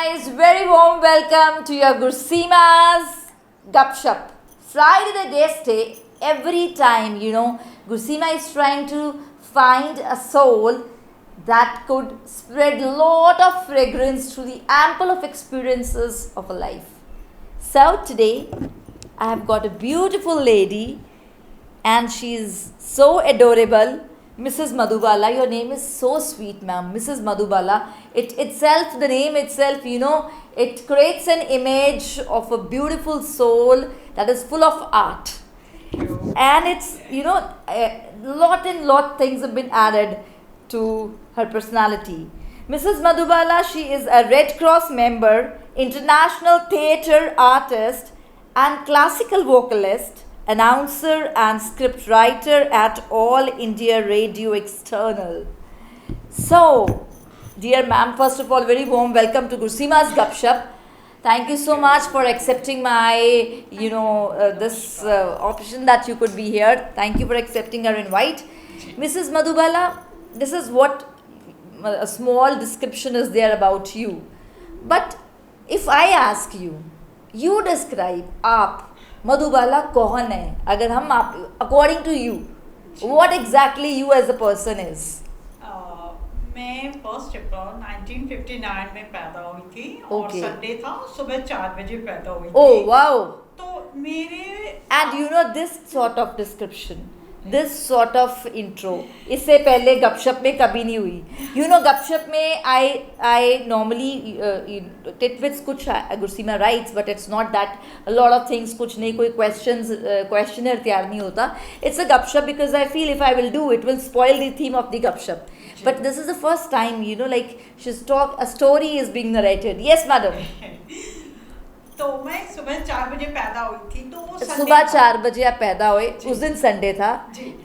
guys, very warm welcome to your Gursima's Gupshup. Friday the guest day, every time, Gursima is trying to find a soul that could spread a lot of fragrance through the ample of experiences of a life. So today, I have got a beautiful lady and she is so adorable. Mrs. Madhubala, your name is so sweet, ma'am. Mrs. Madhubala. The name itself, it creates an image of a beautiful soul that is full of art. And it's, a lot things have been added to her personality. Mrs. Madhubala, she is a Red Cross member, international theatre artist, and classical vocalist, announcer and script writer at All India Radio External. So, dear ma'am, first of all, very warm welcome to Gursima's Gupshup. Thank you so much for accepting my, this option that you could be here. Thank you for accepting our invite. Mrs. Madhubala, this is what a small description is there about you. But if I ask you, you describe आप मधुबाला कौन है अगर हम आप according to you what exactly you as a person is मैं 1 अप्रैल 1959 में पैदा हुई थी और संडे था सुबह 4 बजे पैदा हुई थी ओह वाओ तो मेरे and you no this sort of description this sort of intro इससे पहले गपशप में कभी नहीं हुई गपशप में आई नॉर्मली टिटविट्स कुछ Gursima writes but it's not that lot of things कुछ नहीं कोई क्वेश्चनर तैयार नहीं होता इट्स अ गपशप because I feel if I will do it will spoil the theme of the गपशप but this is the first time like she's talk a story is being narrated yes madam तो मैं सुबह 4 बजे पैदा हुई थी तो सुबह 4 बजे आप पैदा हुए उस दिन संडे था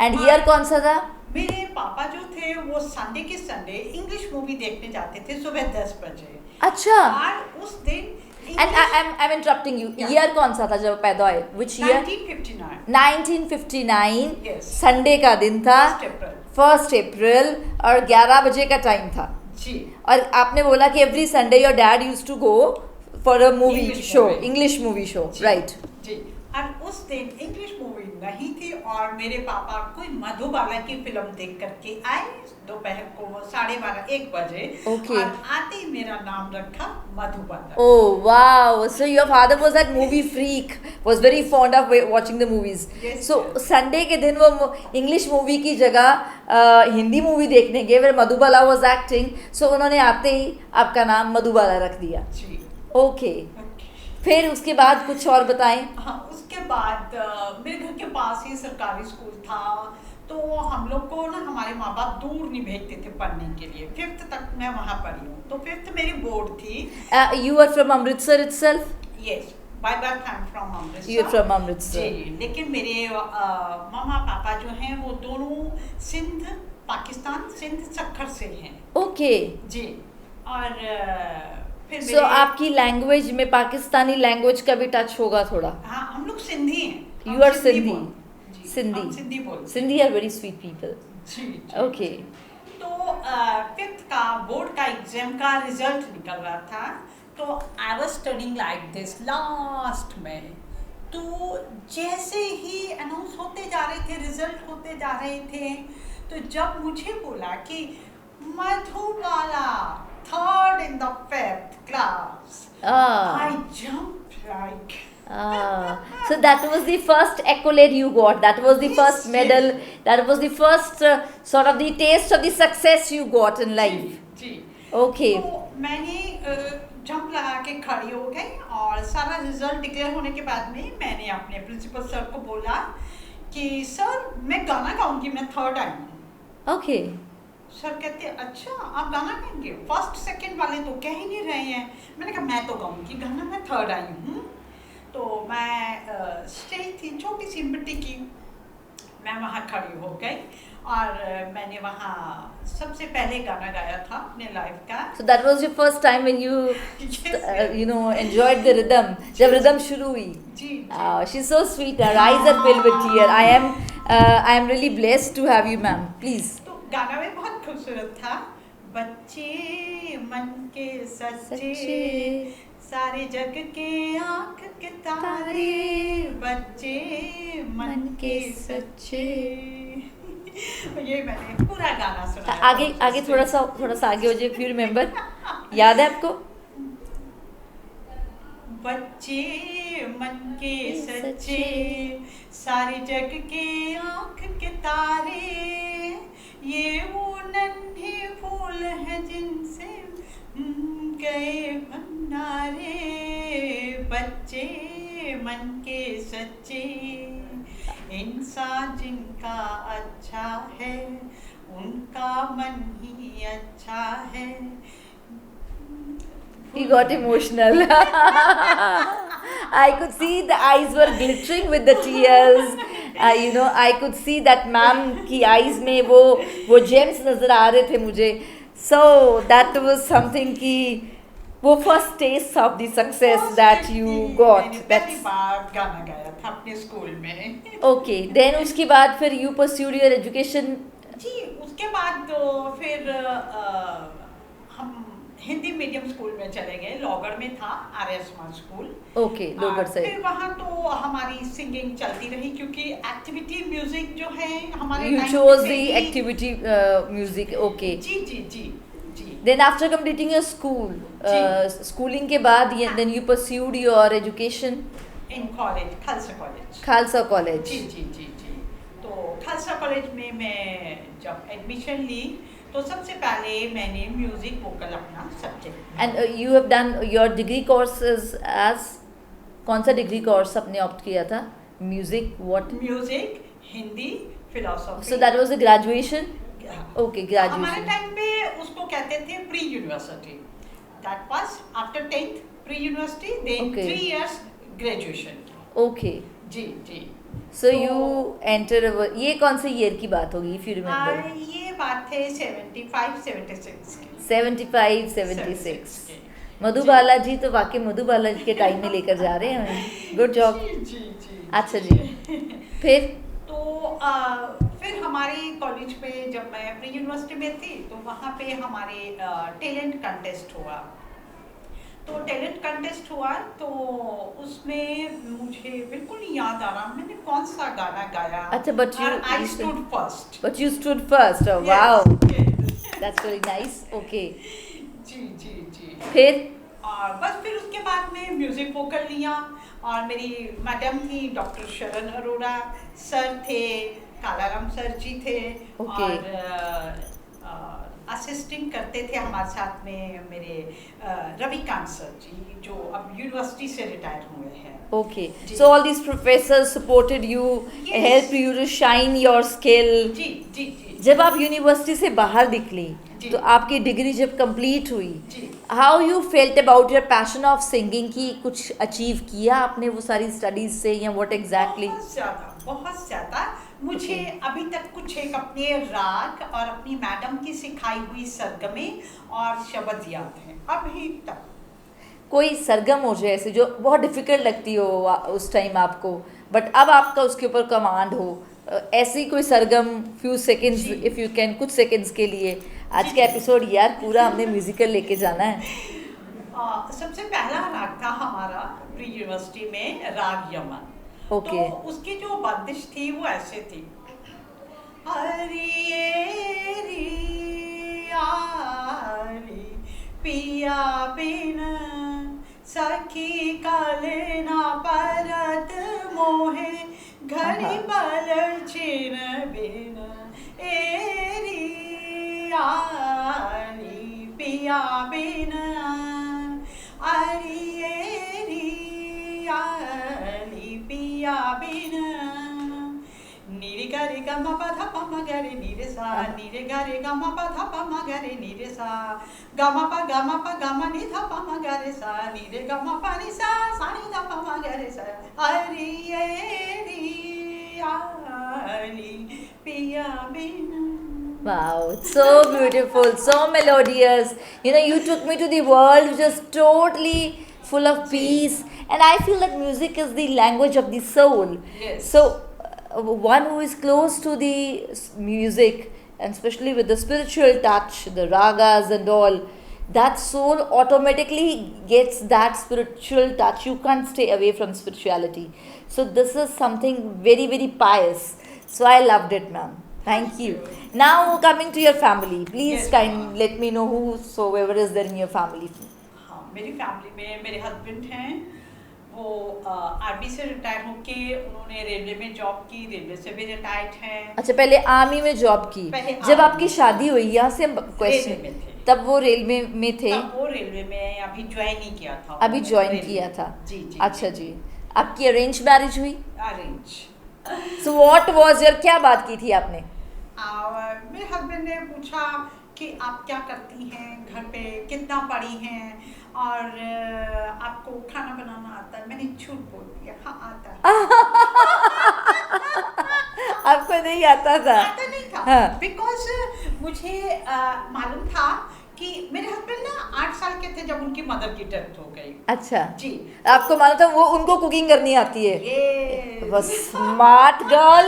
एंड ईयर कौन सा था मेरे पापा जो थे वो संडे के संडे इंग्लिश मूवी देखने जाते थे सुबह 10 बजे अच्छा और उस दिन and I am interrupting you year कौन सा था जब पैदा हुए व्हिच ईयर 1959 संडे का दिन था 1 अप्रैल और 11 बजे का टाइम था जी और आपने बोला कि every Sunday your dad used to go for a English movie show, right? जी और उस दिन इंग्लिश मूवी नहीं थी और मेरे पापा कोई मधुबाला की फिल्म देख करके आए दोपहर को 12:30 1 बजे और आते ही मेरा नाम रखा Madhubala oh wow so your father was that movie freak was very fond of watching the movies so Sunday के दिन वो इंग्लिश मूवी की जगह हिंदी मूवी देखने गए where Madhubala was acting so उन्होंने आते ही आपका नाम मधुबाला रख दिया जी ओके फिर उसके बाद कुछ और बताएं हाँ उसके बाद मेरे घर के पास ही सरकारी स्कूल था तो हम लोग को ना हमारे माँ बाप दूर नहीं भेजते थे पढ़ने के लिए 5th तक मैं वहाँ पढ़ी हूँ तो 5th मेरी बोर्ड थी you are from Amritsar itself yes by birth I am from Amritsar you are from Amritsar ji लेकिन मेरे मामा पापा जो हैं वो दोनों सिंध पाकिस्तान सिंध सक्खर से हैं ओके जी और So, आपकी लैंग्वेज में पाकिस्तानी लैंग्वेज का भी टच होगा थोड़ा हाँ हम लोग सिंधी हैं you are Sindhi are very sweet people जी ओके तो 5th का बोर्ड का एग्जाम का रिजल्ट निकल रहा था तो I was studying like this last में तो जैसे ही अनाउंस होते जा रहे थे रिजल्ट होते जा रहे थे तो जब मुझे बोला कि Madhubala third in the 5th class. I jumped like. So that was the first accolade you got. That was the first medal. That was the first sort of the taste of the success you got in life. Ji. Okay. तो मैंने jump लगा के खड़ी हो गई और सारा result declare होने के बाद में मैंने अपने प्रिंसिपल सर को बोला कि सर मैं गाना गाऊंगी मैं 3rd आई हूँ. Okay. सर कहते अच्छा आप गाना गाएंगे 1st 2nd वाले तो कह ही नहीं रहे हैं मैंने कहा मैं तो गाऊंगी गाना मैं 3rd आई हूँ तो मैं स्टेज थी छोटी सी मिट्टी की मैं वहाँ खड़ी हो गई और मैंने वहाँ सबसे पहले गाना गाया था अपने लाइफ का So that was your first time when you enjoyed the rhythm जब rhythm शुरू हुई जी she's so sweet her eyes are filled with tear I am really blessed to have you ma'am please गाना भी बहुत खूबसूरत था बच्चे मन के सच्चे, सच्चे, सारे जग के आंख के तारे, बच्चे मन के सच्चे। ये मैंने पूरा गाना सुना। आगे आगे थोड़ा सा आगे हो जाए, फिर रिमेम्बर, याद है आपको? बच्चे मन के सच्चे, सारे जग के आंख के तारे, ये वो नन्हे फूल हैं जिनसे गए भंडारे, बच्चे मन के सच्चे, इंसान जिनका अच्छा है उनका मन ही अच्छा है। He got emotional. I could see the eyes were glittering with the tears. I could see that ma'am की eyes में वो gems नजर आ रहे थे मुझे. So that was something कि वो first taste of the success that you got. मैंने पहली That's बार गाना गाया था अपने स्कूल में। okay. Then उसके बाद फिर you pursued your education. जी, उसके बाद तो फिर हम हिंदी मीडियम स्कूल में चले गए। लोगड़ में था आर्य समाज स्कूल। Okay, लोगड़ से. फिर वहाँ तो हमारी सिंगिंग चलती रही क्योंकि एक्टिविटी म्यूजिक जो है हमारे You time chose पे the he- activity music. Okay. जी जी जी जी। Then after completing your school, schooling के बाद then you pursued your education in college, Khalsa college. Khalsa College. जी जी जी जी। तो खालसा कॉलेज में मैं जब एडमिशन ली तो सबसे पहले मैंने म्यूजिक वोकल अपना subject. And you have done your degree courses as कौन सा डिग्री कोर्स आपने ऑप्ट किया था? Music what? Music, Hindi, philosophy. So that was a graduation. Okay, हमारे graduation. टाइम पे उसको कहते थे pre university. That was after 10th pre university, then Okay. 3 years graduation. Okay. जी जी। So तो- you enter ये कौन से ईयर की बात होगी if you remember? ये बात थे 75 76 की। 75 76. की। मधुबाला जी तो वाकई मधुबाला जी के टाइम में लेकर जा रहे हैं। Good job. जी जी जी। अच्छा जी. फिर तो फिर हमारी कॉलेज में जब मैं प्री यूनिवर्सिटी में थी तो वहाँ पे हमारे टैलेंट कंटेस्ट हुआ। तो टैलेंट कंटेस्ट हुआ तो उसमें मुझे बिल्कुल नहीं याद आ रहा मैंने कौन सा गाना गाया। अच्छा, but you- I you stood first. But you stood first. Oh, wow. That's very nice. Okay. जी जी जी। फिर और बस फिर उसके बाद में म्यूजिक वोकल लिया और मेरी मैडम थी डॉक्टर शरण अरोड़ा सर थे, कालाराम सर जी थे। Okay. और असिस्टिंग करते थे हमारे साथ में मेरे रविकांत सर जी जो अब यूनिवर्सिटी से रिटायर हुए हैं। okay. Ji. So all these professors supported you, Yes. helped you to shine your skill. जी जी जी। जब आप यूनिवर्सिटी से बाहर निकली जी। तो आपकी डिग्री जब कंप्लीट हुई, जी। How you felt about your passion of singing की कुछ अचीव किया आपने वो सारी स्टडीज से या व्हाट एग्जैक्टली? बहुत ज्यादा मुझे अभी तक कुछ एक अपने राग और अपनी मैडम की सिखाई हुई सरगमे और शब्द याद हैं अभी तक। कोई सरगम हो जाए ऐसे जो बहुत डिफिकल्ट लगती हो उस टाइम आपको, बट अब आपका उसके ऊपर कमांड हो, ऐसी कोई सरगम फ्यू सेकंड्स जी। इफ यू कैन, कुछ सेकंड्स के लिए। आज का एपिसोड यार पूरा हमने म्यूजिकल लेके जाना है। सबसे पहला राग था हमारा प्री यूनिवर्सिटी में राग यमन। ओके। तो उसकी जो बंदिश थी वो ऐसे थी, हरी आरी पिया बिन सखी काले ना परत मोहे घड़ी बल चिन बिन एरी आरी पिया बिन आरी एरी आरी पिया बिन नीरे गरे ग म प ध प म ग रे नी रे सा नीरे गरे ग म प ध प म ग रे नी रे सा ग म प ग म नी ध प म ग रे सा नी रे ग म प नी सा नी ध प म ग रे सा हरी री आली पिया बिन। Wow, it's so beautiful, so melodious. You know, you took me to the world which is totally full of peace, and I feel that music is the language of the soul. Yes. So, one who is close to the music, and especially with the spiritual touch, the ragas and all, that soul automatically gets that spiritual touch. You can't stay away from spirituality. So this is something very, very pious. So I loved it, ma'am. Thank you. Now coming to your family, please Yes, kind ma'am. let me know whosoever is there in your family. हाँ, मेरी family में मेरे husband हैं, वो army से retire होके उन्होंने railway में जॉब की, रेलवे से भी रिटायर्ड हैं। अच्छा, पहले आर्मी में जॉब की। पहले जब आर्मी आपकी में। शादी हुई, यहाँ से रेलवे क्वेश्चन, में थे। तब वो रेलवे में थे? तब वो रेलवे में अभी ज्वाइन नहीं किया था, अभी उन्होंने ज्वाइन रेलवे किया में। था। जी जी। अच्छा जी। आपकी अरेंज मैरिज हुई? Arrange. So what was your, क्या बात की थी आपने? मेरे हस्बैंड ने पूछा कि आप क्या करती हैं, घर पे कितना पढ़ी हैं और आपको खाना बनाना आता है? मैंने झूठ बोल दिया, हाँ आता है। आपको नहीं आता था? आता नहीं था, हाँ। बिकॉज मुझे मालूम था कि मेरे हस्बैंड ना 8 साल के थे जब उनकी मदर की डेथ हो गई। अच्छा जी। आपको मालूम था वो उनको कुकिंग करनी आती है? ये बस स्मार्ट गर्ल,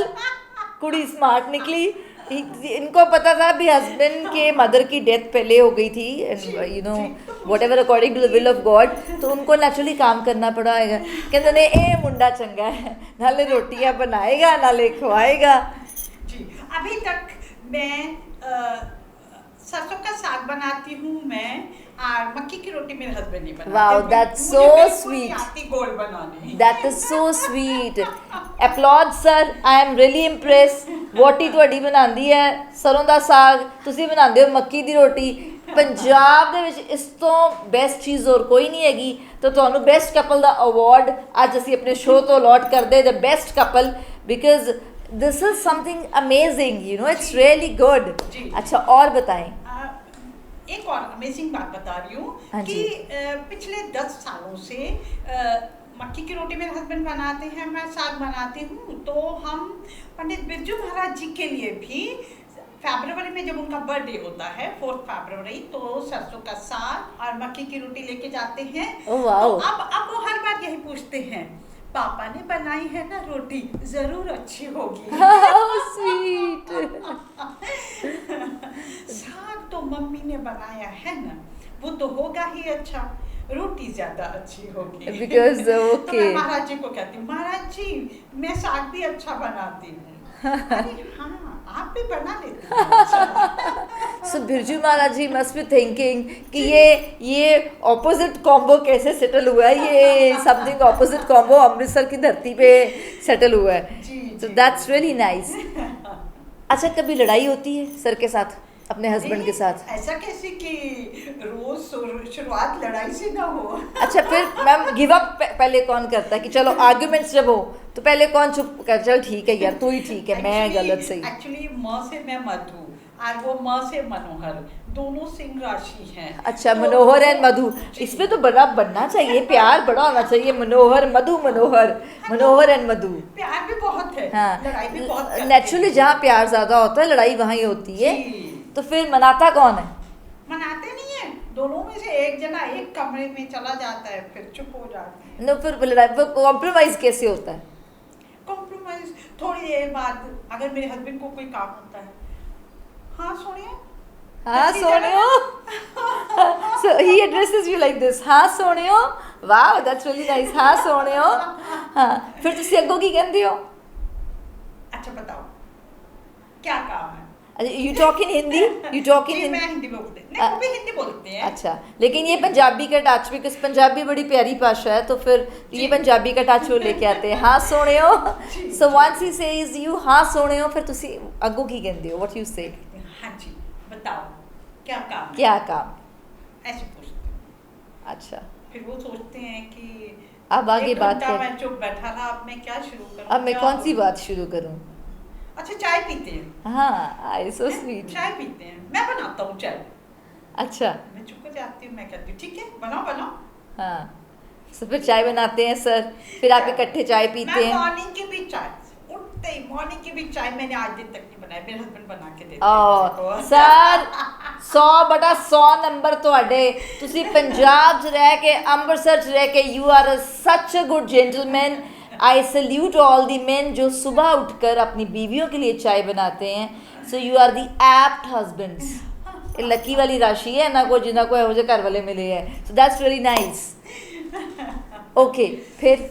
कुड़ी स्मार्ट निकली। इनको पता था भी हस्बैंड के मदर की डेथ पहले हो गई थी, and you know whatever according to the will of God, तो उनको नेचुरली काम करना पड़ा है। कहते ने ए मुंडा चंगा है, नाले रोटियां बनाएगा नाले खवाएगा। जी, अभी तक मैं सरसों का साग बनाती हूँ मैं, और मक्की की रोटी मेरे हस्बैंड नहीं बनाते। Wow, that's so मुझे बिल्कुल नहीं sweet. आती गोल बनाने। That is so sweet. Applaud sir, I am really impressed. ਵੋਟੀ ਤੁਹਾਡੀ ਬਣਾਉਂਦੀ ਹੈ ਸਰੋਂ ਦਾ ਸਾਗ, ਤੁਸੀਂ ਬਣਾਉਂਦੇ ਹੋ ਮੱਕੀ ਦੀ ਰੋਟੀ। ਪੰਜਾਬ ਦੇ ਵਿੱਚ ਇਸ ਤੋਂ ਬੈਸਟ ਚੀਜ਼ ਹੋਰ ਕੋਈ ਨਹੀਂ ਹੈਗੀ। ਤਾਂ ਤੁਹਾਨੂੰ ਬੈਸਟ ਕਪਲ ਦਾ ਅਵਾਰਡ ਅੱਜ ਅਸੀਂ ਆਪਣੇ ਸ਼ੋਅ ਤੋਂ ਅਲਾਟ ਕਰਦੇ, the best couple, because this is something amazing, you know, it's really good. जी। अच्छा, और बताएं। एक और अमेजिंग बात बता रही हाँ हूँ कि जी। पिछले 10 सालों से मक्की की रोटी मेरे हस्बैंड बनाते हैं, मैं साग बनाती हूँ। तो हम पंडित बिरजू महाराज जी के लिए भी फरवरी में जब उनका बर्थडे होता है 4 फरवरी, तो सरसों का साग और मक्की की रोटी लेके जाते हैं। Oh wow. तो अब वो हर बार यही पूछते हैं, पापा ने बनाई है ना रोटी, जरूर अच्छी होगी। How sweet. साग तो मम्मी ने बनाया है ना, वो तो होगा ही अच्छा, रोटी ज्यादा अच्छी होगी। Because, तो okay. मैं महाराज जी को कहती हूँ, महाराज जी मैं साग भी अच्छा बनाती हूँ। अरे हाँ, आप भी बना लेते हैं अच्छा। सो बिरजू महाराज जी मस्ट बी थिंकिंग कि ये ऑपोजिट कॉम्बो कैसे सेटल हुआ है, ये समथिंग ऑपोजिट कॉम्बो अमृतसर की धरती पे सेटल हुआ है। जी, सो जी। That's really nice. अच्छा, कभी लड़ाई होती है सर के साथ, अपने हस्बैंड के साथ? ऐसा कैसे कि रोज शुरुआत लड़ाई से ना हो। अच्छा, फिर मैम गिव अप पहले कौन करता है कि चलो आर्ग्यूमेंट्स जब हो तो पहले कौन चुप कर, चल ठीक है यार तू ही ठीक है, मैं गलत सही। एक्चुअली माँ से मैं मधु और वो माँ से मनोहर, दोनों सिंह राशि हैं। अच्छा, तो मनोहर एंड मधु, जी। इसमें तो बड़ा बनना चाहिए, प्यार बड़ा होना चाहिए। मनोहर मधु, मनोहर एंड मधु। प्यार भी बहुत है, हाँ, लड़ाई भी बहुत करते नेचुरली हैं। जहाँ प्यार ज्यादा होता है लड़ाई वहाँ ही होती है। जी। तो फिर मनाता कौन है? मनाते नहीं है, दोनों में से एक जना एक कमरे में चला जाता है, फिर चुप हो जाते हैं। नो, फिर लड़ाई वो कॉम्प्रोमाइज कैसे होता है? कॉम्प्रोमाइज थोड़ी देर बाद, अगर मेरे हस्बैंड को कोई काम होता है, हाँ सोनिया, हाँ जल्दी सोनियो। So he addresses you like this, हाँ सोनियो। Wow, that's really nice, हाँ सोनियो। हाँ, फिर ਤੁਸੀਂ ਅੱਗੋਂ ਕੀ ਕਹਿੰਦੇ ਹੋ? अच्छा बताओ क्या काम है? You talk in Hindi? You talk in ji, Hindi? मैं हिंदी बोलते नहीं, वो भी हिंदी बोलते हैं। अच्छा, लेकिन ये पंजाबी का टच, बिकॉज पंजाबी बड़ी प्यारी भाषा है, तो फिर ये पंजाबी का टच वो लेके आते हैं, हाँ सोनियो। So once he says you हाँ सोनियो, फिर ਤੁਸੀਂ ਅੱਗੋਂ ਕੀ ਕਹਿੰਦੇ ਹੋ? व्हाट यू से? हाँ जी, बताओ क्या काम है? क्या काम? ऐसे पूछते हैं। अच्छा, फिर वो सोचते हैं कि अब आगे एक बात घंटा कर। मैं चुप बैठा रहा, अब मैं क्या शुरू करूं? अब मैं क्या कौन सी बोलूं? बात शुरू करूं? अच्छा, चाय पीते हैं। हाँ, आई सो स्वीट। चाय पीते हैं, मैं बनाता हूँ चाय। अच्छा, मैं चुप हो जाती हूँ, मैं कहती हूँ ठीक है बनाओ बनाओ। हाँ, सो फिर चाय बनाते हैं सर, फिर आप इकट्ठे चाय पीते मैं हैं। मॉर्निंग की भी चाय, उठते ही मॉर्निंग की भी चाय मैंने आज दिन तक नहीं बनाई, मेरे हस्बैंड बना के देते ਓ ਸਰ 100/100 ਨੰਬਰ ਤੁਹਾਡੇ। ਤੁਸੀਂ ਪੰਜਾਬ 'ਚ ਰਹਿ ਕੇ, ਅੰਮ੍ਰਿਤਸਰ 'ਚ ਰਹਿ ਕੇ, you are such a good gentleman. I salute all the men जो सुबह उठकर अपनी बीवियों के लिए चाय बनाते हैं। So you are the ਐਪਟ husbands. ਇਹ ਲੱਕੀ ਵਾਲੀ ਰਾਸ਼ੀ ਹੈ ਇਹਨਾਂ ਕੋ ਜਿਨ੍ਹਾਂ ਕੋ ਇਹੋ ਜਿਹੇ ਘਰ ਵਾਲੇ ਮਿਲੇ ਹੈ। ਸੋ दैट्स रियली नाइस। ओके फिर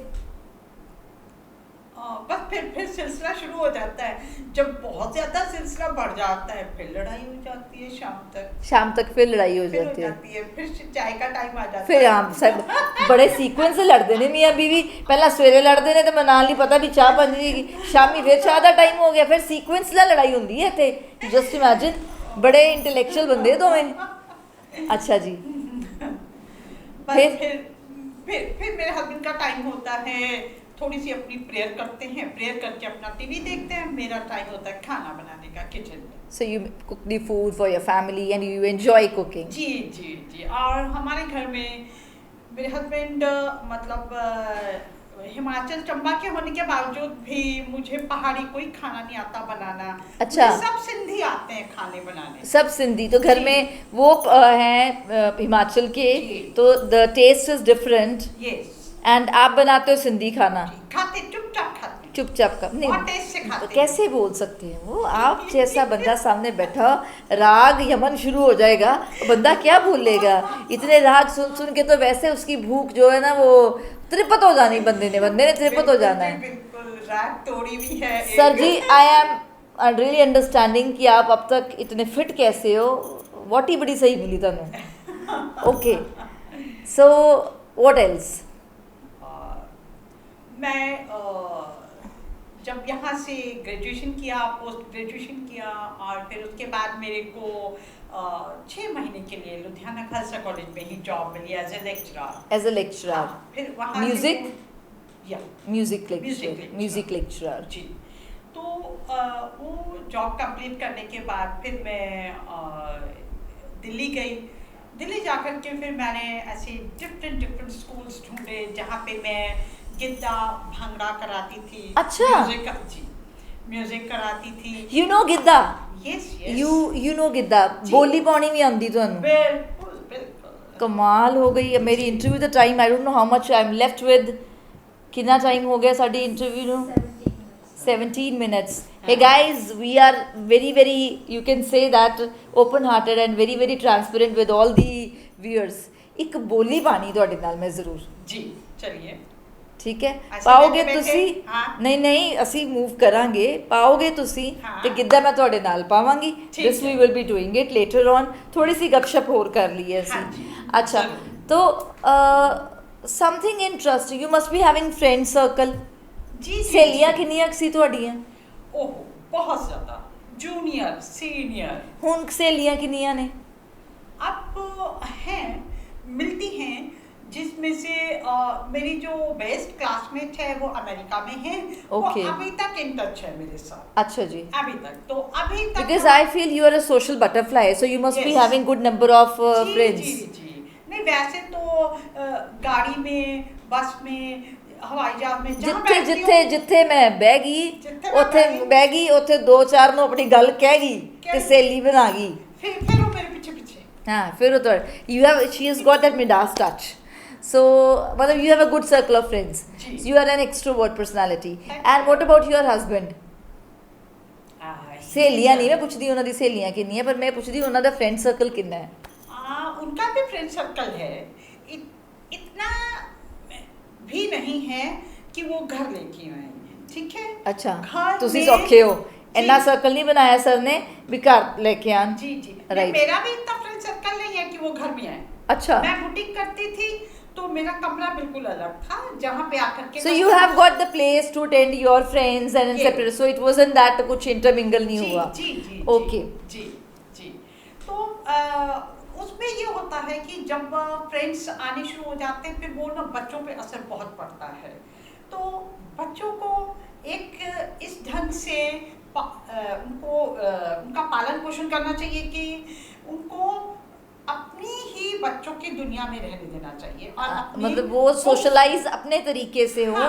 बस फिर सिलसिला शुरू हो जाता है। जब बहुत ज्यादा सिलसिला बढ़ जाता है फिर लड़ाई हो जाती है शाम तक फिर लड़ाई हो जाती है। फिर चाय का टाइम आ जाता फिर है। आम सब बड़े सीक्वेंस से लड़ते ने मियाँ बीवी। पहला सवेरे लड़ते ने तो मैं नाल नहीं पता भी चाह बन जाएगी, शामी फिर चाह का टाइम हो गया, फिर सीक्वेंस ला लड़ाई होंगी है। ते जस्ट इमेजिन बड़े इंटेलेक्चुअल बंदे दोवें। अच्छा जी फिर मेरे हस्बैंड का टाइम होता है, थोड़ी सी अपनी प्रेयर करते हैं, प्रेयर करके अपना टीवी देखते हैं। मेरा टाइम होता है खाना बनाने का किचन में। So you cook the food for your family and you enjoy cooking. जी जी जी। और हमारे घर में मेरे हस्बैंड मतलब हिमाचल चंबा के होने के बावजूद भी मुझे पहाड़ी कोई खाना नहीं आता बनाना। अच्छा। सब सिंधी आते हैं खाने बनाने। सब सिंधी तो घर में वो हैं हिमाचल के, तो the taste is different. Yes. And आप बनाते हो सिंधी खाना? खाते चुपचाप खाते। चुपचाप का बहुत टेस्ट से खाते हैं। कैसे बोल सकते हैं वो? आप जैसा बंदा सामने बैठा, राग यमन शुरू हो जाएगा, बंदा क्या भूलेगा? इतने राग सुन सुन के तो वैसे उसकी भूख जो है ना वो त्रिपत हो जानी। बंदे ने त्रिपत हो जाना है। बिल्कुल राग तोड़ी भी है। Sir ji I am really understanding कि आप अब तक इतने फिट कैसे हो। वॉट ही बड़ी सही मिली तुहानू। Okay so what else? मैं जब यहाँ से ग्रेजुएशन किया, पोस्ट ग्रेजुएशन किया और फिर उसके बाद मेरे को 6 महीने के लिए लुधियाना खालसा कॉलेज में ही जॉब मिली एज ए लेक्चरर। फिर वहाँ म्यूजिक लेक्चरर जी। तो वो जॉब कंप्लीट करने के बाद फिर मैं दिल्ली गई। दिल्ली जाकर के फिर मैंने ऐसे डिफरेंट स्कूल्स ढूंढे जहाँ पे मैं गिद्दा भांगड़ा कराती थी। अच्छा। म्यूजिक कराती थी। You know Giddha? Yes you know Giddha? बोली पानी भी आंदी तुहानू? बिल्कुल। कमाल हो गई। मेरी interview the time I don't know how much I am left with. कितना टाइम हो गया साडी इंटरव्यू नू? 17 minutes. Hey guys, we are very you can say that open hearted and very transparent with all the viewers. ਇੱਕ ਬੋਲੀ ਪਾਣੀ ਤੁਹਾਡੇ ਨਾਲ ਮੈਂ ਜ਼ਰੂਰ। ਜੀ ਚਲਿਏ। ਠੀਕ ਹੈ ਪਾਓਗੇ ਤੁਸੀਂ? ਨਹੀਂ ਅਸੀਂ ਮੂਵ ਕਰਾਂਗੇ। ਪਾਓਗੇ ਤੁਸੀਂ ਤੇ ਗਿੱਧਾ ਮੈਂ ਤੁਹਾਡੇ ਨਾਲ ਪਾਵਾਂਗੀ। This we will be doing it later on. ਥੋੜੀ ਸੀ ਗੱਪਸ਼ਪ ਹੋਰ ਕਰ ਲਈਏ ਅਸੀਂ। ਅੱਛਾ तो something interesting, you must be having friend circle. जी। सहेलियां किन्नियां सी ਤੁਹਾਡੀਆਂ? ओह बहुत ज़्यादा, जूनियर सीनियर। ਹੁਣ सहेलियां किन्नियां ने? अब हैं, मिलती हैं, जिसमें से मेरी जो बेस्ट क्लासमेट है वो अमेरिका में है। Okay. वो अभी तक इन टच है मेरे साथ। अच्छा जी। अभी तक तो अभी तक Because I feel you are a social butterfly, so you must be having good number of friends. जी। नहीं वैसे तो गाड़ी में, बस में, हवाई जहाज में जिथे मैं बह गई ਉੱਥੇ 2-4 ਨੂੰ ਆਪਣੀ ਗੱਲ ਕਹਿ ਗਈ ਤੇ ਸਹੇਲੀ ਬਣਾ ਗਈ। फिर वो मेरे पीछे हाँ फिर वो she has got that Midas touch. So मतलब you have a good circle of friends. You are an extrovert personality. And what about your husband? ਸਹੇਲੀਆਂ ਨਹੀਂ ਮੈਂ ਪੁੱਛਦੀ ਉਹਨਾਂ ਦੀ ਸਹੇਲੀਆਂ ਕਿੰਨੀਆਂ, ਪਰ ਮੈਂ ਪੁੱਛਦੀ ਉਹਨਾਂ ਦਾ फ्रेंड सर्कल कितना है? उनका भी फ्रेंड सर्कल है, इतना भी नहीं है कि वो घर लेके आएंगे। ठीक है। अच्छा ਤੁਸੀਂ ਸੌਖੇ ਹੋ, ਇੰਨਾ सर्कल नहीं बनाया सर ने भी घर लेके आन। जी राइट। मेरा भी इतना फ्रेंड सर्कल नहीं है कि वो घर में आए। अच्छा। मैं बुटीक करती थी तो मेरा कमरा बिल्कुल अलग था जहाँ पे आकर के। So you have got the place to attend your friends and separate. So it wasn't that कुछ intermingle नहीं हुआ। जी। Okay। जी। तो उसमें ये होता है कि जब फ्रेंड्स आने शुरू हो जाते हैं फिर वो ना बच्चों पे असर बहुत पड़ता है। तो बच्चों को एक इस ढंग से उनको उनका पालन पोषण करना चाहिए कि उनको अपनी ही बच्चों की दुनिया में रहने देना चाहिए और मतलब वो सोशलाइज अपने तरीके से हो,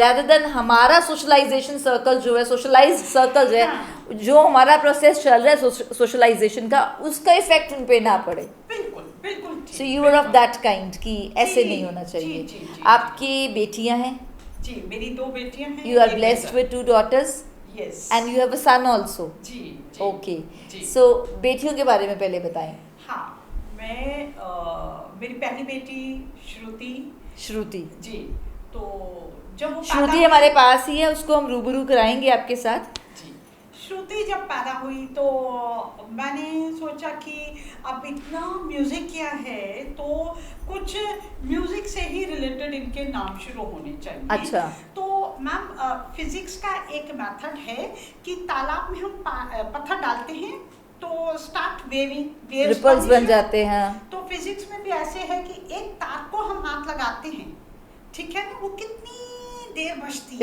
rather than हमारा सोशलाइजेशन सर्कल जो है, सोशलाइज्ड सर्कल जो है, जो हमारा प्रोसेस चल रहा है सोशलाइजेशन का, उसका इफेक्ट उन पे ना पड़े। बिल्कुल। So you are of that kind कि ऐसे नहीं होना चाहिए। आपकी बेटियां हैं? जी मेरी 2 बेटियां हैं। You are blessed with 2 daughters? Yes and you have a son also. जी जी ओके. जी सो बेटियों के बारे में पहले बताएं. हाँ मैं मेरी पहली बेटी श्रुति श्रुति. जी तो जब वो श्रुति पैदा हमारे पास ही है, उसको हम रूबरू कराएंगे आपके साथ. जी श्रुति जब पैदा हुई तो मैंने सोचा कि अब इतना म्यूजिक किया है तो कुछ म्यूजिक से ही रिलेटेड इनके नाम शुरू होने चाहिए. अच्छा. तो मैम फिजिक्स का एक मेथड है कि तालाब में हम पत्थर डालते हैं तो स्टार्ट वेविंग रिपल्स बन जाते हैं. तो फिजिक्स में भी ऐसे है कि एक तार को हम हाथ लगाते हैं, ठीक है ना, वो कितनी देर बजती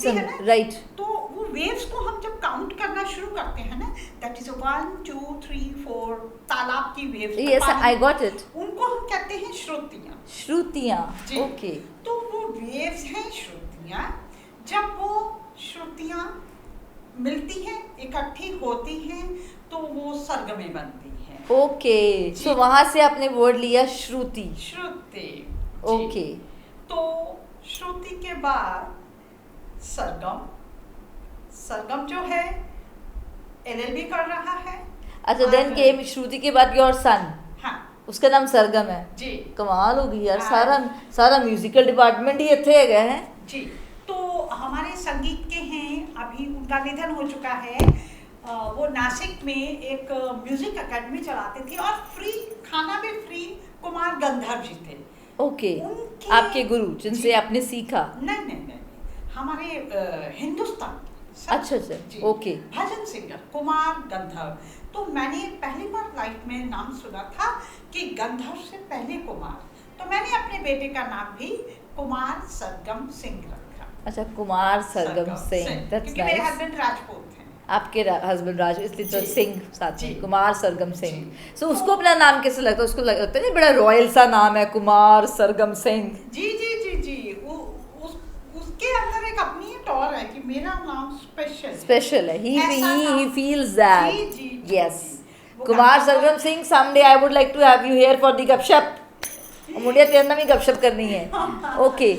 है ना, राइट. तो वो वेव्स को हम जब काउंट करना शुरू करते हैं ना, दैट इज 1 2 3 4 तालाब की waves. Yes, I got it. उनको हम कहते हैं श्रुतियाँ. श्रुतियाँ. जी. ओके. तो वो वेव्स हैं श्रुतियाँ. जब वो श्रुतियाँ मिलती हैं, इकट्ठी होती हैं, तो वो सरगमें बनती हैं. ओके. सो वहाँ से आपने वर्ड लिया श्रुति. श्रुति. ओके. तो श्रुति के बाद सरगम. सरगम जो है एलएलबी कर रहा है. अच्छा. देन केम श्रुति के बाद योर सन. हाँ उसका नाम सरगम है. जी. कमाल हो गई यार. हाँ. सारा म्यूजिकल डिपार्टमेंट ही इतने गए हैं. जी. तो हमारे संगीत के हैं, अभी उनका निधन हो चुका है. वो नासिक में एक म्यूजिक एकेडमी चलाते थे और फ्री खाना भी फ्री. कुमार गंधर्व जी थे. ओके. आपके गुरु जिनसे आपने सीखा. नहीं हमारे हिंदुस्तान. अच्छा अच्छा. ओके. भजन सिंगर कुमार गंधर्व. तो मैंने पहली बार लाइफ में नाम सुना था कि गंधर्व से पहले कुमार. तो मैंने अपने बेटे का नाम भी कुमार सरगम सिंह रखा. अच्छा. कुमार सरगम सिंह. दैट्स क्योंकि मेरे नाइस. हस्बैंड राजपूत हैं. आपके हस्बैंड राज, इसलिए तो जी. सिंह साथ जी. में. कुमार सरगम सिंह. जी. सो उसको अपना नाम कैसे लगता है? उसको लगता है बड़ा रॉयल सा नाम है, कुमार सरगम सिंह. जी जी जी जी. उसके अंदर एक अपनी ही टॉर है कि मेरा नाम स्पेशल है. he feels that. Ji ji yes. वो कुमार गाना- सरगम Singh, someday I would like to have you here for the गपशप. मुझे तेरे नाम ही गपशप करनी है. ओके.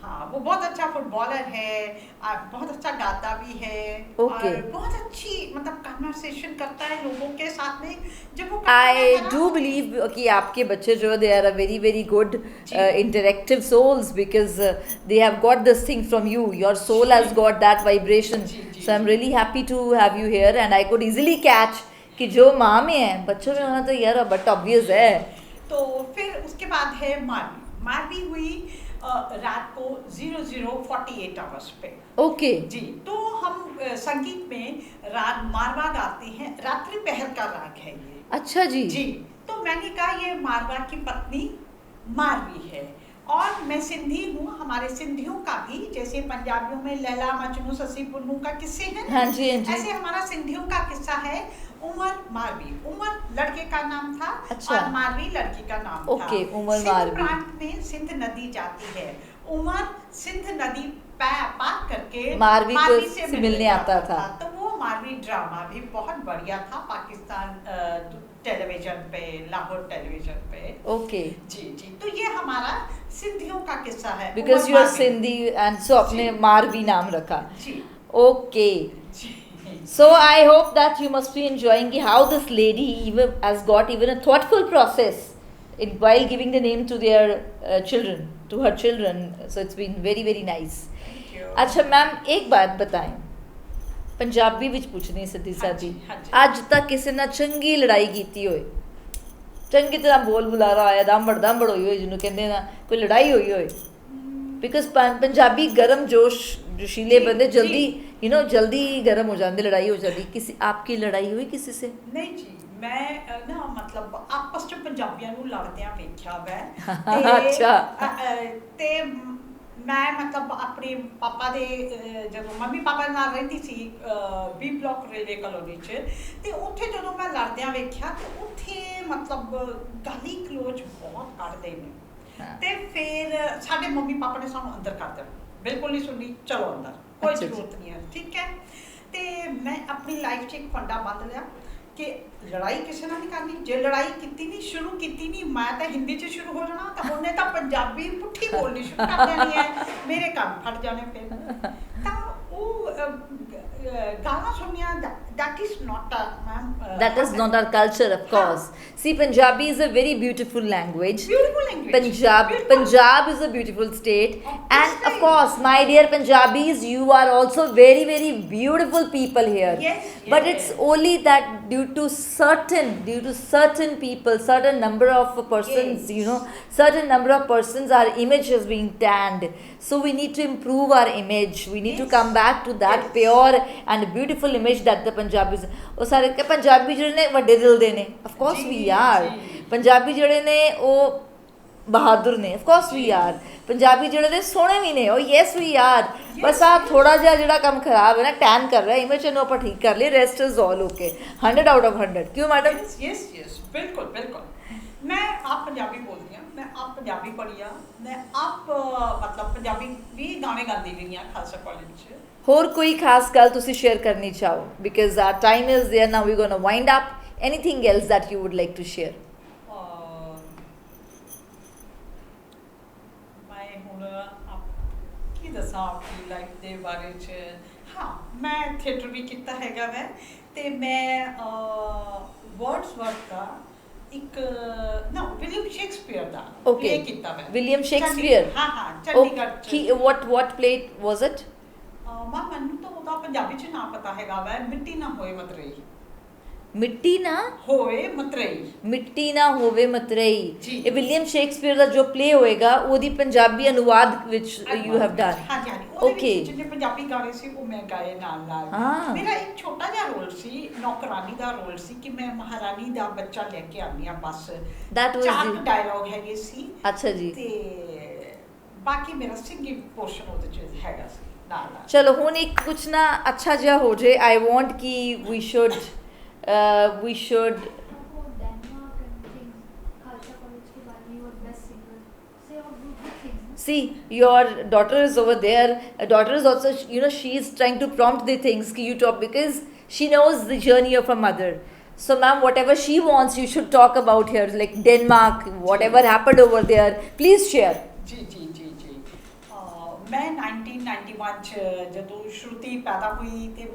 हाँ वो बहुत अच्छा फुटबॉलर है, बहुत अच्छा गाता भी है. Okay. और बहुत अच्छी मतलब कन्वर्सेशन करता है लोगों के साथ में. जब वो I do believe कि आपके बच्चे जो they are a very very good interactive souls because they have got this thing from you. Your soul has got that vibration. Ji. So I'm really happy to have you here and I could easily catch कि जो माँ में है बच्चों में होना तो यार बट obvious है. तो फिर उसके बाद है मारवी. मारवी हुई रात को 00:48 आवर्स पे. ओके. जी. तो हम संगीत में राग मारवा गाते हैं. रात्रि पहर का राग है ये. अच्छा जी. जी. तो मैंने कहा ये मारवा की पत्नी मारवी है और मैं सिंधी हूँ. हमारे सिंधियों का भी जैसे पंजाबियों में लैला मजनू ससी पुन्नू का किस्से हैं ना, हाँ जी, हाँ जी. ऐसे हमारा सिंधियों का किस्सा है. उमर मारवी. उमर लड़के का नाम था. अच्छा. और मारवी लड़की का नाम था. ओके. उमर सिंध मारवी. प्रांत में सिंध नदी जाती है. उमर सिंध नदी पार करके मारवी को से मिलने आता था. तो वो मारवी ड्रामा भी बहुत बढ़िया था पाकिस्तान टेलीविजन पे, लाहौर टेलीविजन पे. ओके. जी जी. तो ये हमारा सिंधियों का किस्सा है. Because Umar you are Marvi. Sindhi and so आपने जी. मारवी नाम रखा. जी ओके. जी. So I hope that you must be enjoying how this lady even has got even a thoughtful process in while giving the name to their children, to her children. So it's been very very nice. Thank you. अच्छा ma'am एक बात बताएं, पंजाबी विच पूछनी सीधी हाँ सादी. जी, हाँ जी. ਅੱਜ तक किसी ने चंगी लड़ाई कीती होए, चंगी तरह बोल बुलारा आया, दामड़ होई होए जिन्हों कहते ना, कोई लड़ाई होई होए? बिकॉज पंजाबी गर्म जोशीले जी, बंदे जल्दी जी. जल्दी गर्म हो जाते, लड़ाई हो जाती. किसी आपकी लड़ाई हुई किसी से? नहीं जी. मैं ना मतलब आपस ਚ ਪੰਜਾਬੀਆਂ ਨੂੰ ਲੜਦਿਆਂ ਵੇਖਿਆ ਵੈ. ਅੱਛਾ. ਤੇ ਮੈਂ ਮਤਲਬ ਆਪਣੇ ਪਾਪਾ ਦੇ ਜਦੋਂ ਮੰਮੀ ਪਾਪਾ ਨਾਲ ਰਹਿੰਦੀ C B block railway colony ਚ, ਤੇ ਉੱਥੇ ਜਦੋਂ ਮੈਂ ਲੜਦਿਆਂ ਵੇਖਿਆ ਤੇ ਉੱਥੇ ਮਤਲਬ ਗਾਲੀ ਕਲੋਜ਼ ਬਹੁਤ ਕੱਢਦੇ ਨੇ. ਤੇ ਫਿਰ ਸਾਡੇ ਮੰਮੀ ਪਾਪਾ ਨੇ ਸਾਨੂੰ ਅੰਦਰ ਕਰ ਦਿੱਤਾ. ਬਿਲਕੁਲ ਨਹੀਂ ਸੁਣਨੀ, ਚਲੋ ਅੰਦਰ, ਕੋਈ ਜ਼ਰੂਰਤ ਨਹੀਂ ਹੈ. ਠੀਕ ਹੈ. ਤੇ ਮੈਂ ਆਪਣੀ ਲਾਈਫ 'ਚ ਇੱਕ ਫੰਡਾ ਬੰਦ ਲਿਆ ਕਿ ਲੜਾਈ ਕਿਸੇ ਨਾਲ ਨਹੀਂ ਕਰਨੀ. ਜੇ ਲੜਾਈ ਕੀਤੀ ਨਹੀਂ ਮੈਂ ਤਾਂ ਹਿੰਦੀ 'ਚ ਸ਼ੁਰੂ ਹੋ ਜਾਣਾ, ਤਾਂ ਉਹਨੇ ਤਾਂ ਪੰਜਾਬੀ ਪੁੱਠੀ ਬੋਲਣੀ ਸ਼ੁਰੂ ਕਰ ਦੇਣੀ ਹੈ. ਮੇਰੇ ਕੰਨ ਫਟ ਜਾਣੇ ਫਿਰ. ਤਾਂ ਉਹ गाना सुनिया, that is not a ma'am. That is not our culture, of course. See, Punjabi is a very beautiful language. Beautiful language. Punjab is a beautiful state, and of Obviously. course, my dear Punjabis, you are also very, very beautiful people here. Yes, But yes. it's only that due to certain people, certain number of persons, Yes. you know, certain number of persons, our image is being tanned. So we need to improve our image. We need to Yes. come back to that Yes. pure and beautiful image that the Punjabis. ਉਹ ਸਾਰੇ ਕਿ ਪੰਜਾਬੀ ਜਿਹੜੇ ਨੇ ਵੱਡੇ ਦਿਲ ਦੇ ਨੇ, of course ਜੀ, we are. ਜੀ। ਪੰਜਾਬੀ ਜਿਹੜੇ ਨੇ ਉਹ ਬਹਾਦਰ ਨੇ, of course we are. Punjabi ਜਿਹੜੇ ਨੇ ਸੋਹਣੇ ਵੀ ਨੇ, ਉਹ yes we are. ਬਸ ਆ ਥੋੜਾ ਜਿਹਾ ਜਿਹੜਾ ਕੰਮ ਖਰਾਬ ਹੈ ਨਾ, ਟੈਨ ਕਰ ਰਿਹਾ ਇਮੇਜ ਨੂੰ ਆਪਾਂ ਠੀਕ ਕਰ ਲਈ, rest is all okay, 100 out of 100. ਕਿਉਂ ਮੈਡਮ? यस बिल्कुल बिल्कुल. मैं आप पंजाबी बोलती हूँ, मैं आप पंजाबी पढ़ी आ, मैं आप मतलब पंजाबी भी गाने गाती रही हाँ खालसा कॉलेज च. ਹੋਰ ਕੋਈ ਖਾਸ ਗੱਲ ਤੁਸੀਂ ਸ਼ੇਅਰ ਕਰਨੀ ਚਾਹੋ? Because our time is there now, we gonna wind up. Anything else that you would like to share? मैं ਹੁਣ ਆਪ ਕੀ ਦੱਸਾਂ ਆਪਣੀ ਲਾਈਫ ਦੇ ਬਾਰੇ ਚ. ਹਾਂ, ਮੈਂ ਥੀਏਟਰ ਵੀ ਕੀਤਾ ਹੈਗਾ ਵੈ, ਤੇ ਮੈਂ ਵਰਡਸਵਰਥ ਦਾ ਇੱਕ ਨਾ ਵਿਲੀਅਮ ਸ਼ੇਕਸਪੀਅਰ ਦਾ Okay. play ਕੀਤਾ ਵੈ. William Shakespeare? ਹਾਂ ਹਾਂ, ਚੰਡੀਗੜ੍ਹ ਚ. what play was it? ਮਾਂ ਮੈਨੂੰ ਤਾਂ ਉਹਦਾ ਪੰਜਾਬੀ ਚ ਨਾਂ ਪਤਾ ਹੈਗਾ ਵੈ, ਮਿੱਟੀ ਨਾ ਹੋਏ ਮਤਰੇਈ. ਮਿੱਟੀ ਨਾ ਹੋਏ ਮਤਰੇਈ. ਮਿੱਟੀ ਨਾ ਹੋਵੇ ਮਤਰੇਈ. ਜੀ। ਇਹ ਵਿਲੀਅਮ ਸ਼ੇਕਸਪੀਅਰ ਦਾ ਜੋ ਪਲੇ ਹੋਏਗਾ ਉਹਦੀ ਪੰਜਾਬੀ ਅਨੁਵਾਦ ਵਿੱਚ ਯੂ ਹੈਵ ਡਨ. ਹਾਂਜੀ ਹਾਂਜੀ, ਉਹਦੇ Okay. ਵਿੱਚ ਜਿਹੜੇ ਪੰਜਾਬੀ ਗਾਣੇ ਸੀ ਉਹ ਮੈਂ ਗਾਏ ਨਾਲ ਨਾਲ. ਹਾਂ। ਮੇਰਾ ਇੱਕ ਛੋਟਾ ਜਿਹਾ ਰੋਲ ਸੀ, ਨੌਕਰਾਨੀ ਦਾ ਰੋਲ ਸੀ, ਕਿ ਮੈਂ ਮਹਾਰਾਣੀ ਦਾ ਬੱਚਾ ਲੈ ਕੇ ਆਉਂਦੀ ਆ ਬਸ. That was ਚਾਰ the- ਡਾਇਲੌਗ ਹੈਗੇ ਸੀ, ਅੱਛਾ ਜੀ. ਤੇ ਬਾਕੀ ਮੇਰਾ ਸਿੰਗਿੰਗ ਪੋਰਸ਼ਨ ਉਹਦੇ ਚ ਹੈਗਾ ਸੀ ਨਾਲ ਨਾਲ. ਚਲੋ ਹੁਣ ਇੱਕ ਕੁਛ ਨਾ ਅੱਛਾ ਜਿਹਾ ਹੋ ਜੇ. ਆਈ ਵਾਂਟ ਕਿ we should आपको Denmark and things, Khalsa college के बारे में, you are best singer. Say all good things. ना? see, your daughter is over there. Daughter is also, you know, she is trying to prompt the things ki you talk, because she knows the journey of her mother. So ma'am, whatever she wants you should talk about here, like Denmark, whatever happened over there, please share. ਜੀ ਜੀ ਜੀ ਜੀ. ਮੈਂ 1991 ਚ ਜਦੋਂ ਸ਼ਰੂਤੀ ਪੈਦਾ ਹੋਈ ਤੇ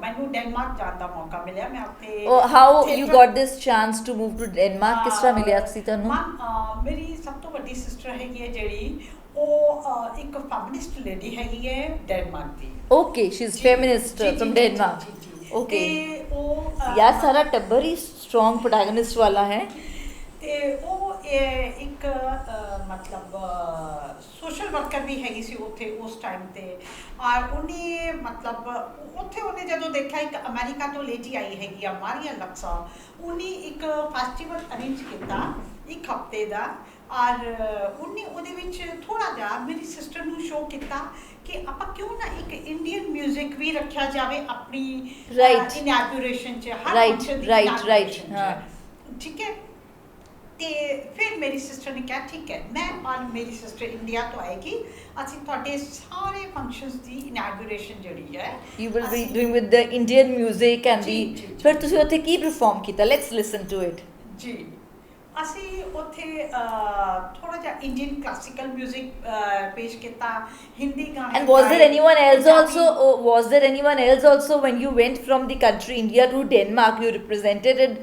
ਮੈਨੂੰ ਡੈਨਮਾਰਕ ਜਾਣ ਦਾ ਮੌਕਾ ਮਿਲਿਆ. ਮੈਂ ਉੱਥੇ Oh, how you theatre- got this chance to move to Denmark? ਕਿਸ ਤਰ੍ਹਾਂ ਮਿਲਿਆ ਸੀ ਤੁਹਾਨੂੰ? ਮੈਮ, ਮੇਰੀ ਸਭ ਤੋਂ ਵੱਡੀ ਸਿਸਟਰ ਹੈਗੀ ਹੈ ਜਿਹੜੀ, ਉਹ ਇੱਕ ਫੈਮਿਨਿਸਟ ਲੇਡੀ ਹੈਗੀ ਹੈ ਡੈਨਮਾਰਕ ਦੀ. Okay, she's ਜੀ, feminist ਜੀ, from ਜੀ, Denmark. ਜੀ, ਜੀ, ਜੀ. Okay. ਤੇ ਉਹ ਯਾਰ ਸਾਰਾ ਟੱਬਰ ਹੀ strong protagonist ਵਾਲਾ ਹੈ. ਤੇ ਉਹ ਇੱਕ ਮਤਲਬ ਸੋਸ਼ਲ ਵਰਕਰ ਵੀ ਹੈਗੀ ਸੀ ਉੱਥੇ ਉਸ ਟਾਈਮ ਤੇ. ਔਰ ਉਹਨੇ ਮਤਲਬ ਉੱਥੇ ਉਹਨੇ ਜਦੋਂ ਦੇਖਿਆ ਇੱਕ ਅਮਰੀਕਾ ਤੋਂ ਲੇਡੀ ਆਈ ਹੈਗੀ ਆ ਮਾਰੀਆ ਲਕਸਾ, ਉਹਨੇ ਇੱਕ ਫੈਸਟੀਵਲ ਅਰੇਂਜ ਕੀਤਾ ਇੱਕ ਹਫਤੇ ਦਾ. ਔਰ ਉਹਨੇ ਉਹਦੇ ਵਿੱਚ ਥੋੜਾ ਜਿਹਾ ਮੇਰੀ ਸਿਸਟਰ ਨੂੰ ਸ਼ੋਅ ਕੀਤਾ ਕਿ ਆਪਾਂ ਕਿਉਂ ਨਾ ਇੱਕ ਇੰਡੀਅਨ 뮤직 ਵੀ ਰੱਖਿਆ ਜਾਵੇ ਆਪਣੀ Right. ਇਨੈਗੂਰੇਸ਼ਨ 'ਚ, ਹਰ Right, function ਦੀ right, inauguration 'ਚ. ਹਾਂ. ਠੀਕ ਹੈ. ਤੇ ਫਿਰ ਮੇਰੀ ਸਿਸਟਰ ਨੇ ਕਿਹਾ ਠੀਕ ਹੈ, ਮੈਂ ਔਰ ਮੇਰੀ ਸਿਸਟਰ ਇੰਡੀਆ ਤੋਂ ਆਏਗੀ, ਅਸੀਂ ਤੁਹਾਡੇ ਸਾਰੇ ਫੰਕਸ਼ਨਸ ਦੀ ਇਨੈਗੂਰੇਸ਼ਨ ਜਿਹੜੀ ਹੈ You will be ਅਸੀਂ- doing with the Indian music and ਜੀ, the. ਜੀ, ਜੀ। ਫਿਰ ਤੁਸੀਂ ਉੱਥੇ ਕੀ perform ਕੀਤਾ? Let's listen to it. ਜੀ, ਅਸੀਂ ਉੱਥੇ ਥੋੜਾ ਜਿਹਾ ਇੰਡੀਅਨ ਕਲਾਸੀਕਲ 뮤직 ਪੇਸ਼ ਕੀਤਾ, ਹਿੰਦੀ ਗਾਣੇ And was there ਗਾਏ, anyone else Punjabi- also? Was there anyone else also when you went from the country India to Denmark? You represented it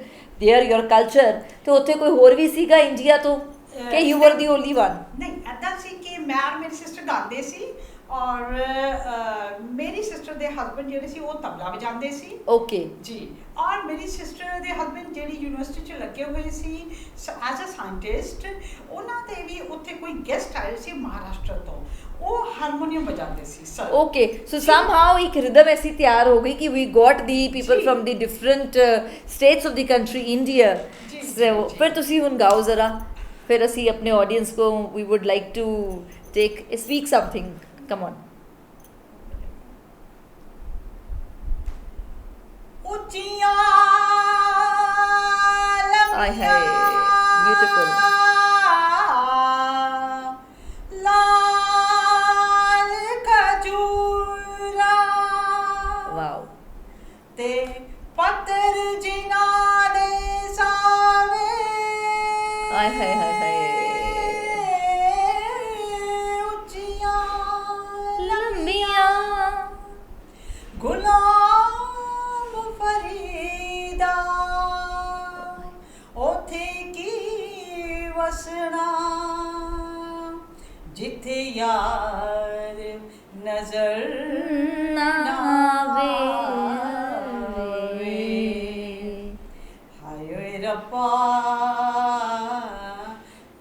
there, your culture. ਤੇ ਉੱਥੇ ਕੋਈ ਹੋਰ ਵੀ ਸੀਗਾ ਇੰਡੀਆ ਤੋਂ ਕਿ you were the only one? ਨਹੀਂ, ਏਦਾਂ ਸੀ ਕਿ ਮੈਂ ਔਰ ਮੇਰੀ ਸਿਸਟਰ ਗਾਉਂਦੇ ਸੀ, ਔਰ ਮੇਰੀ ਸਿਸਟਰ ਦੇ ਹਸਬੰਡ ਜਿਹੜੇ ਸੀ ਉਹ ਤਬਲਾ ਵਜਾਉਂਦੇ ਸੀ. Okay. ਜੀ, ਔਰ ਮੇਰੀ ਸਿਸਟਰ ਦੇ ਹਸਬੰਡ ਜਿਹੜੀ ਯੂਨੀਵਰਸਿਟੀ 'ਚ ਲੱਗੇ ਹੋਏ ਸੀ ਐਜ਼ ਅ ਸਾਇੰਟਿਸਟ, ਉਹਨਾਂ ਦੇ ਵੀ ਉੱਥੇ ਕੋਈ ਗੈਸਟ ਆਏ ਸੀ ਮਹਾਰਾਸ਼ਟਰ ਤੋਂ, ਉਹ ਹਾਰਮੋਨੀਅਮ ਵਜਾਉਂਦੇ ਸੀ ਸਰ. Okay, so somehow ਇੱਕ rhythm ऐसी ਤਿਆਰ ਹੋ ਗਈ ਕਿ we got the people ਜੀ। from the different states of the country India. ਜੀ, So ਜੀ। ਫਿਰ ਤੁਸੀਂ ਹੁਣ ਗਾਓ ਜ਼ਰਾ, ਫਿਰ ਅਸੀਂ ਆਪਣੇ audience को we would like to speak something. Come on. ਉੱਚੀਆਂ ਆਏ ਹਾਏ, beautiful. ਲਾਲ ਖਜੂਰਾ Wow. ਤੇ ਪੱਤਰ ਜਿਨ੍ਹਾਂ ਦੇ ਸਾਵੇ ਆਏ ਹਾਏ ਹਾਏ ਹਾਏ। ਉੱਚੀਆਂ ਲੰਮੀਆਂ ਗੁਲਾਬ ਵਸਣਾ ਜਿੱਥੇ ਯਾਰ ਨਜ਼ਰ ਨਾ ਆਵੇ ਹਾਏ ਓਏ ਰੱਬਾ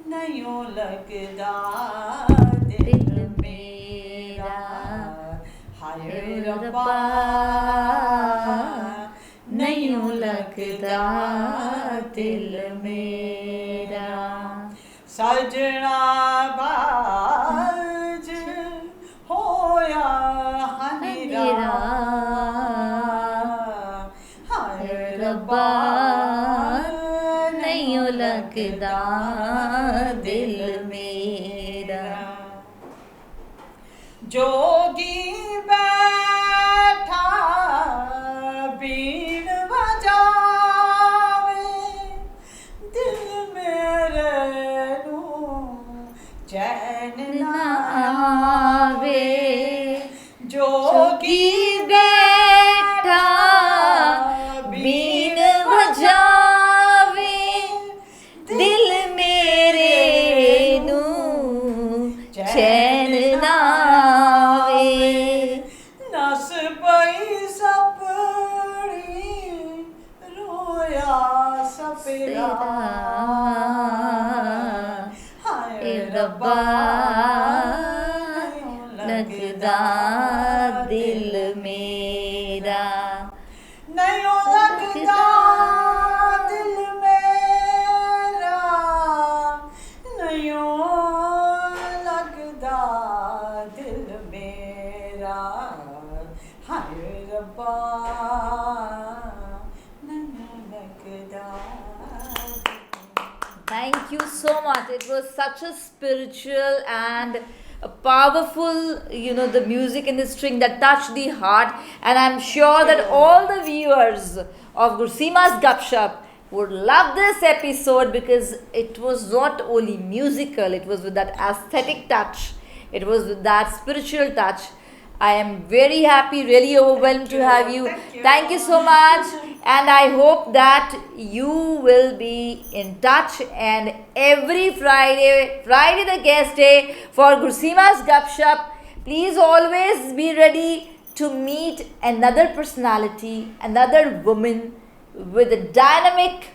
ਨਹੀਂ ਲੱਗਦਾ ਦਿਲ ਮੇਰਾ ਹਾਏ ਓਏ ਰੱਬਾ ਨਹੀਂ ਲੱਗਦਾ ਦਿਲ ਮੇਰਾ ਸਜਣਾ ਬਾਜ ਹੋਇਆ ਹਨੇਰਾ ਹਾਏ ਰੱਬਾ ਨਹੀਂ ਲੱਗਦਾ ਦਿਲ ਮੇਰਾ ਜੋਗੀ ਬੈਠਾ ਬੀਣ ਵਜਾਵੇ ਦਿਲ ਮੇਰੇ ਨੂੰ ਚੈਨ ਨਾ ਆਵੇ ਜੋਗੀ ਬੈਠਾ ਬੀਨ ਵਜਾਵੇ ਦਿਲ ਮੇਰੇ ਨੂੰ ਚੈਨ ਨਾ ਆਵੇ ਨਸ ਪਈ ਸਪਣੀ ਰੋਇਆ ਸਪੇਰਾ ਹਾਏ ਰੱਬਾ ਲੱਗਦਾ ਦਿਲ ਮੇਰਾ ਨਹੀਂ ਲੱਗਦਾ ਦਿਲ ਮੇਰਾ ਨਹੀਂ ਲੱਗਦਾ ਦਿਲ ਮੇਰਾ ਹਾਏ ਰੱਬਾ ਨਹੀਂ ਲੱਗਦਾ Thank you so much. It was such a spiritual and a powerful, the music in the string that touched the heart. And I'm sure that all the viewers of Gurseema's Gupshup would love this episode because it was not only musical, it was with that aesthetic touch, it was with that spiritual touch. I am very happy, really overwhelmed to have you. Thank you so much. And I hope that you will be in touch. And every Friday the guest day for Gurseema's Gupshup, please always be ready to meet another personality, another woman with a dynamic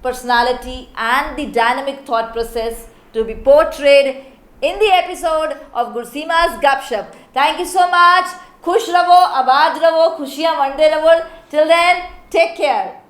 personality and the dynamic thought process to be portrayed in the episode of Gurseema's Gupshup. Thank you so much. खुश रहो, आबाद रहो, खुशियाँ Monday रहो. Till then, take care.